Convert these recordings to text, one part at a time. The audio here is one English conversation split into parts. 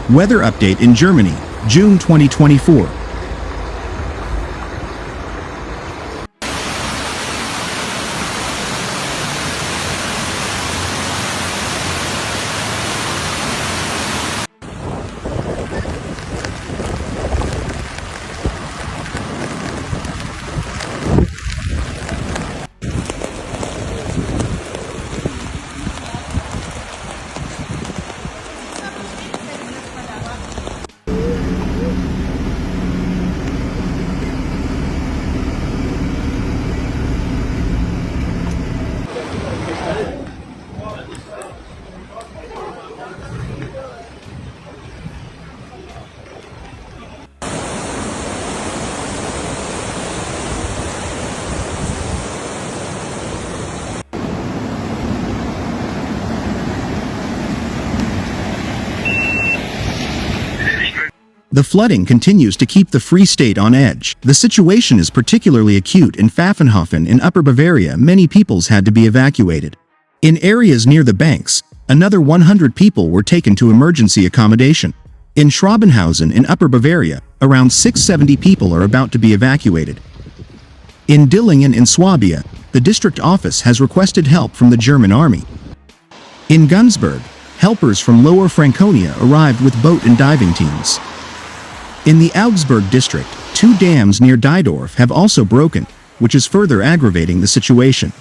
Weather update in Germany, June 2024. The flooding continues to keep the Free State on edge. The situation is particularly acute in Pfaffenhofen in Upper Bavaria. Many peoples had to be evacuated. In areas near the banks, another 100 people were taken to emergency accommodation. In Schrabenhausen in Upper Bavaria, around 670 people are about to be evacuated. In Dillingen in Swabia, the district office has requested help from the German army. In Günzburg, helpers from Lower Franconia arrived with boat and diving teams. In the Augsburg district, 2 dams near Diedorf have also broken, which is further aggravating the situation.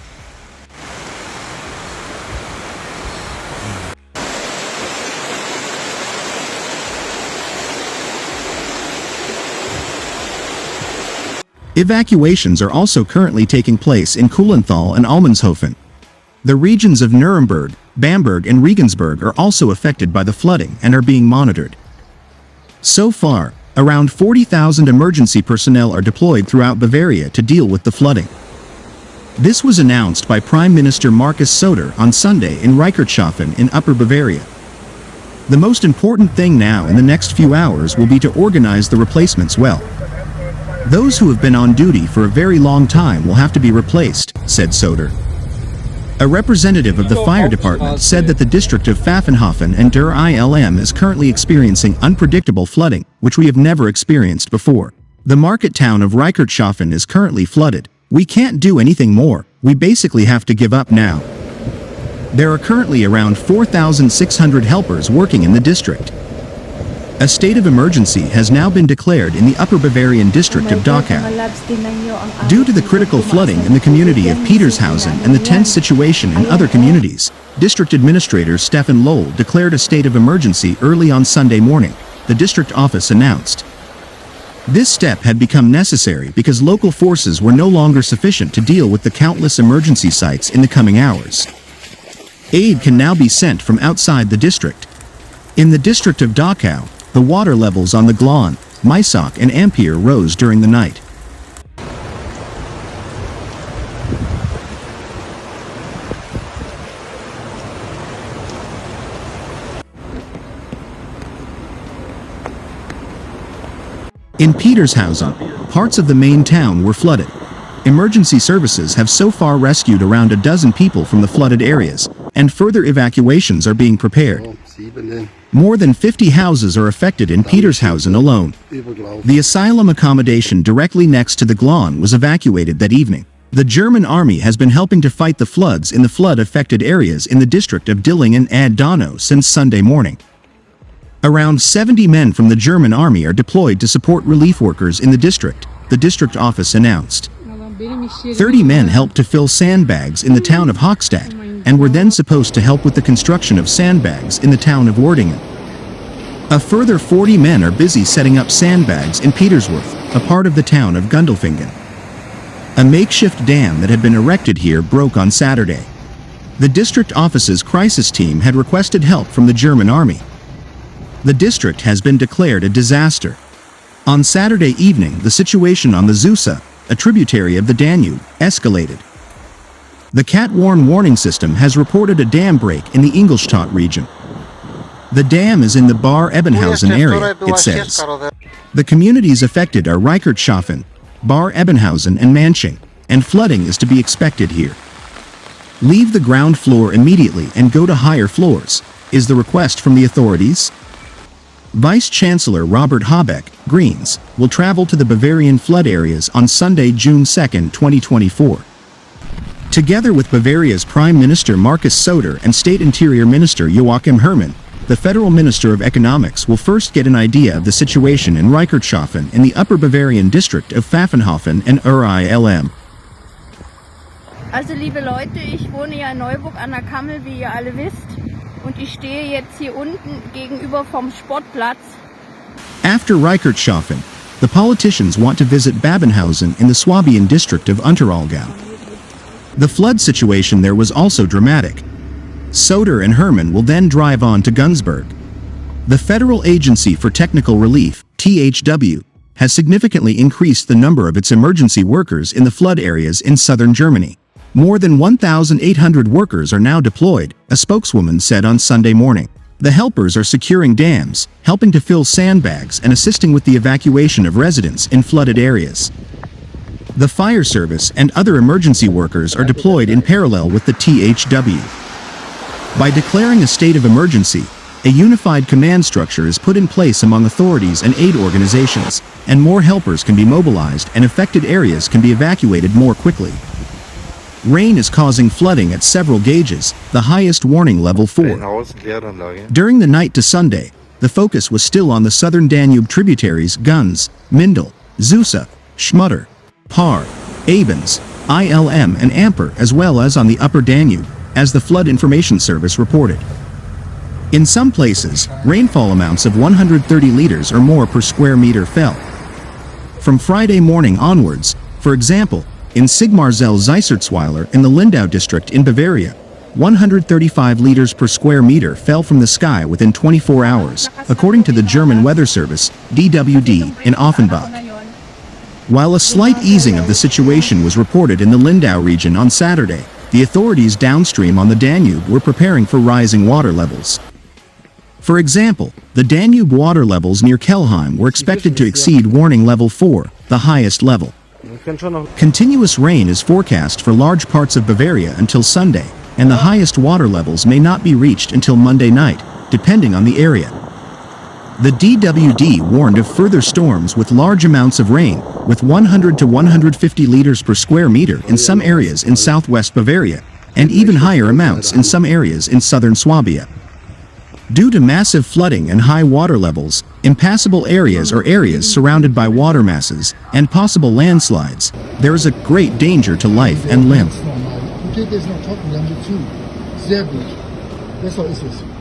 Evacuations are also currently taking place in Kuhlenthal and Almanshofen. The regions of Nuremberg, Bamberg and Regensburg are also affected by the flooding and are being monitored. So far, around 40,000 emergency personnel are deployed throughout Bavaria to deal with the flooding. This was announced by Prime Minister Markus Söder on Sunday in Reichertshofen in Upper Bavaria. The most important thing now in the next few hours will be to organize the replacements well. Those who have been on duty for a very long time will have to be replaced, said Söder. A representative of the fire department said that the district of Pfaffenhofen and der ILM is currently experiencing unpredictable flooding, which we have never experienced before. The market town of Reichertshofen is currently flooded. We can't do anything more. We basically have to give up now. There are currently around 4,600 helpers working in the district. A state of emergency has now been declared in the Upper Bavarian district of Dachau. Due to the critical flooding in the community of Petershausen and the tense situation in other communities, District Administrator Stefan Lohl declared a state of emergency early on Sunday morning, the district office announced. This step had become necessary because local forces were no longer sufficient to deal with the countless emergency sites in the coming hours. Aid can now be sent from outside the district. In the district of Dachau, the water levels on the Glonn, Maisach and Ampere rose during the night. In Petershausen, parts of the main town were flooded. Emergency services have so far rescued around a dozen people from the flooded areas, and further evacuations are being prepared. More than 50 houses are affected in Petershausen alone. The asylum accommodation directly next to the Glonn was evacuated that evening. The German army has been helping to fight the floods in the flood-affected areas in the district of Dillingen ad Donau since Sunday morning. Around 70 men from the German army are deployed to support relief workers in the district, the district office announced. 30 men helped to fill sandbags in the town of Hochstadt, and were then supposed to help with the construction of sandbags in the town of Werdingen. A further 40 men are busy setting up sandbags in Petersworth, a part of the town of Gundelfingen. A makeshift dam that had been erected here broke on Saturday. The district office's crisis team had requested help from the German army. The district has been declared a disaster. On Saturday evening, the situation on the Zusa, a tributary of the Danube, escalated. The Cat-Warn warning system has reported a dam break in the Ingolstadt region. The dam is in the Bar-Ebenhausen area, it says. The communities affected are Reichertshofen, Bar-Ebenhausen and Manching, and flooding is to be expected here. Leave the ground floor immediately and go to higher floors, is the request from the authorities. Vice Chancellor Robert Habeck, Greens, will travel to the Bavarian flood areas on Sunday, June 2, 2024. Together with Bavaria's Prime Minister Markus Söder and State Interior Minister Joachim Herrmann, the Federal Minister of Economics will first get an idea of the situation in Reichertshofen in the Upper Bavarian district of Pfaffenhofen and rheinland-pfalz. Also liebe Leute, ich wohne ja in Neuburg an der Kammel, wie ihr alle wisst. Und ich stehe jetzt hier unten gegenüber vom Sportplatz. After Reichertshofen, the politicians want to visit Babenhausen in the Swabian district of Unterallgäu. The flood situation there was also dramatic. Söder and Herrmann will then drive on to Günzburg. The Federal Agency for Technical Relief, THW, has significantly increased the number of its emergency workers in the flood areas in southern Germany. More than 1,800 workers are now deployed, a spokeswoman said on Sunday morning. The helpers are securing dams, helping to fill sandbags and assisting with the evacuation of residents in flooded areas. The fire service and other emergency workers are deployed in parallel with the THW. By declaring a state of emergency, a unified command structure is put in place among authorities and aid organizations, and more helpers can be mobilized and affected areas can be evacuated more quickly. Rain is causing flooding at several gauges, the highest warning level 4. During the night to Sunday, the focus was still on the southern Danube tributaries Gunz, Mindel, Zusa, Schmutter, Par, Abens, ILM and Amper, as well as on the upper Danube, as the Flood Information Service reported. In some places, rainfall amounts of 130 liters or more per square meter fell. From Friday morning onwards, for example, in Sigmarsell-Zeisertzweiler in the Lindau district in Bavaria, 135 liters per square meter fell from the sky within 24 hours, according to the German Weather Service, DWD, in Offenbach. While a slight easing of the situation was reported in the Lindau region on Saturday, the authorities downstream on the Danube were preparing for rising water levels. For example, the Danube water levels near Kelheim were expected to exceed warning level 4, the highest level. Continuous rain is forecast for large parts of Bavaria until Sunday, and the highest water levels may not be reached until Monday night, depending on the area. The DWD warned of further storms with large amounts of rain, with 100 to 150 liters per square meter in some areas in southwest Bavaria, and even higher amounts in some areas in southern Swabia. Due to massive flooding and high water levels, impassable areas or areas surrounded by water masses, and possible landslides, there is a great danger to life and limb. Geht jetzt noch trocken, wir haben die zu. Sehr gut. Besser ist es.